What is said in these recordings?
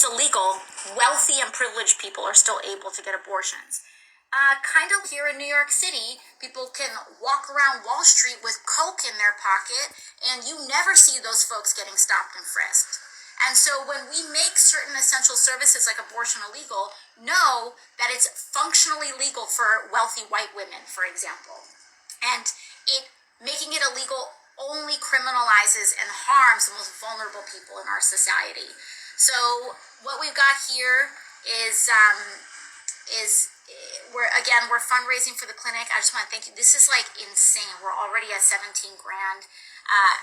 illegal, wealthy and privileged people are still able to get abortions. Kind of here in New York City, people can walk around Wall Street with Coke in their pocket, and you never see those folks getting stopped and frisked. And so when we make certain essential services like abortion illegal, know that it's functionally legal for wealthy white women, for example. And making it illegal only criminalizes and harms the most vulnerable people in our society. So what we've got here is we're fundraising for the clinic. I just want to thank you. This is like insane. We're already at 17 grand.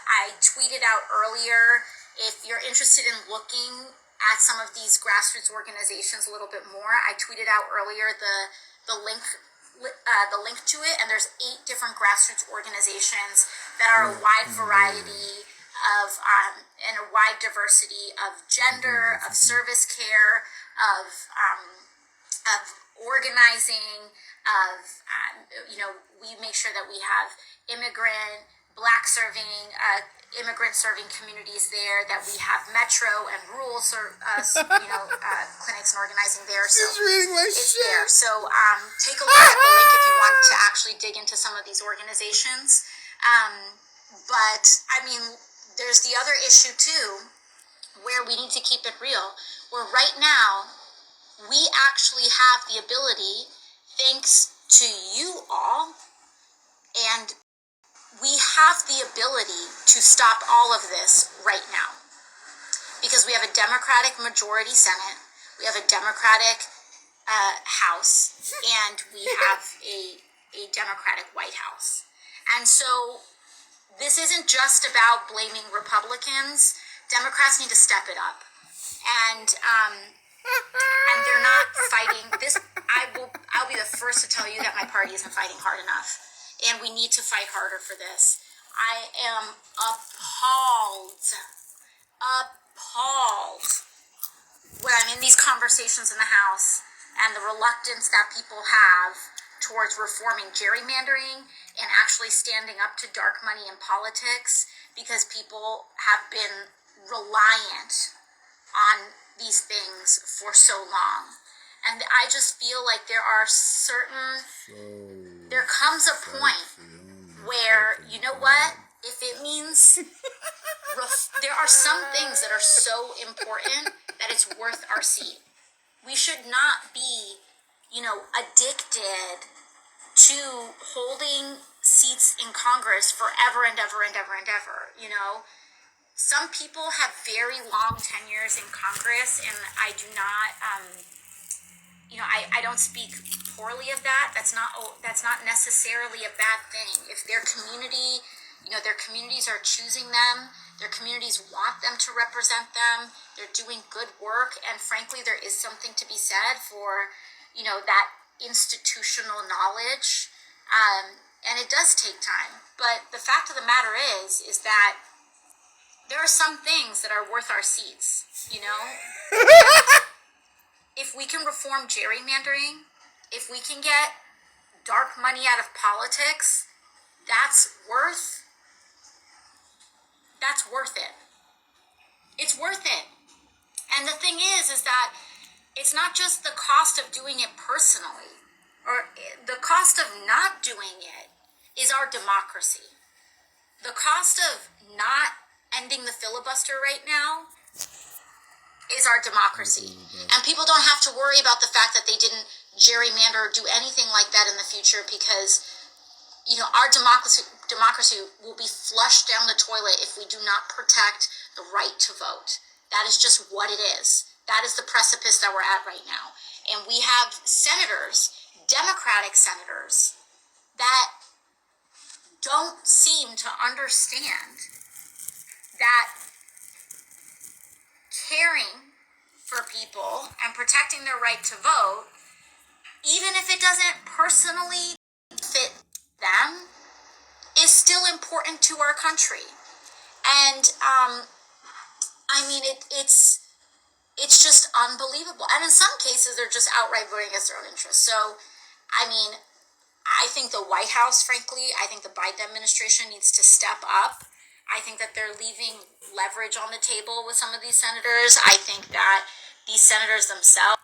I tweeted out earlier, if you're interested in looking at some of these grassroots organizations a little bit more, I tweeted out earlier the link to it, and there's 8 different grassroots organizations that are a wide variety of and a wide diversity of gender, of service care, of organizing, we make sure that we have immigrant serving communities there, that we have metro and rural clinics and organizing there. So it's there. So take a look at the link if you want to actually dig into some of these organizations. But I mean, there's the other issue too, where we need to keep it real, where right now we actually have the ability, thanks to you all, and we have the ability to stop all of this right now. Because we have a Democratic majority Senate, we have a Democratic House, and we have a Democratic White House. And so this isn't just about blaming Republicans. Democrats need to step it up. And they're not fighting this. I'll be the first to tell you that my party isn't fighting hard enough, and we need to fight harder for this. I am appalled when I'm in these conversations in the House and the reluctance that people have towards reforming gerrymandering and actually standing up to dark money in politics, because people have been reliant on these things for so long. And I just feel like there comes a point where, you know what, if it means there are some things that are so important that it's worth our seat. We should not be, addicted to holding seats in Congress forever and ever and ever and ever, Some people have very long tenures in Congress, and I do not, I don't speak poorly of that. That's not necessarily a bad thing. If their community, their communities are choosing them, their communities want them to represent them, they're doing good work, and frankly, there is something to be said for, that institutional knowledge, and it does take time. But the fact of the matter is that there are some things that are worth our seats, If we can reform gerrymandering, if we can get dark money out of politics, that's worth it. It's worth it. And the thing is that it's not just the cost of doing it personally, or the cost of not doing it is our democracy. The cost of not ending the filibuster right now is our democracy. And people don't have to worry about the fact that they didn't gerrymander or do anything like that in the future, because, our democracy will be flushed down the toilet if we do not protect the right to vote. That is just what it is. That is the precipice that we're at right now. And we have senators, Democratic senators, that don't seem to understand that caring for people and protecting their right to vote, even if it doesn't personally fit them, is still important to our country. And it's just unbelievable. And in some cases, they're just outright voting against their own interests. So, I think the White House, frankly, I think the Biden administration needs to step up. I think that they're leaving leverage on the table with some of these senators. I think that these senators themselves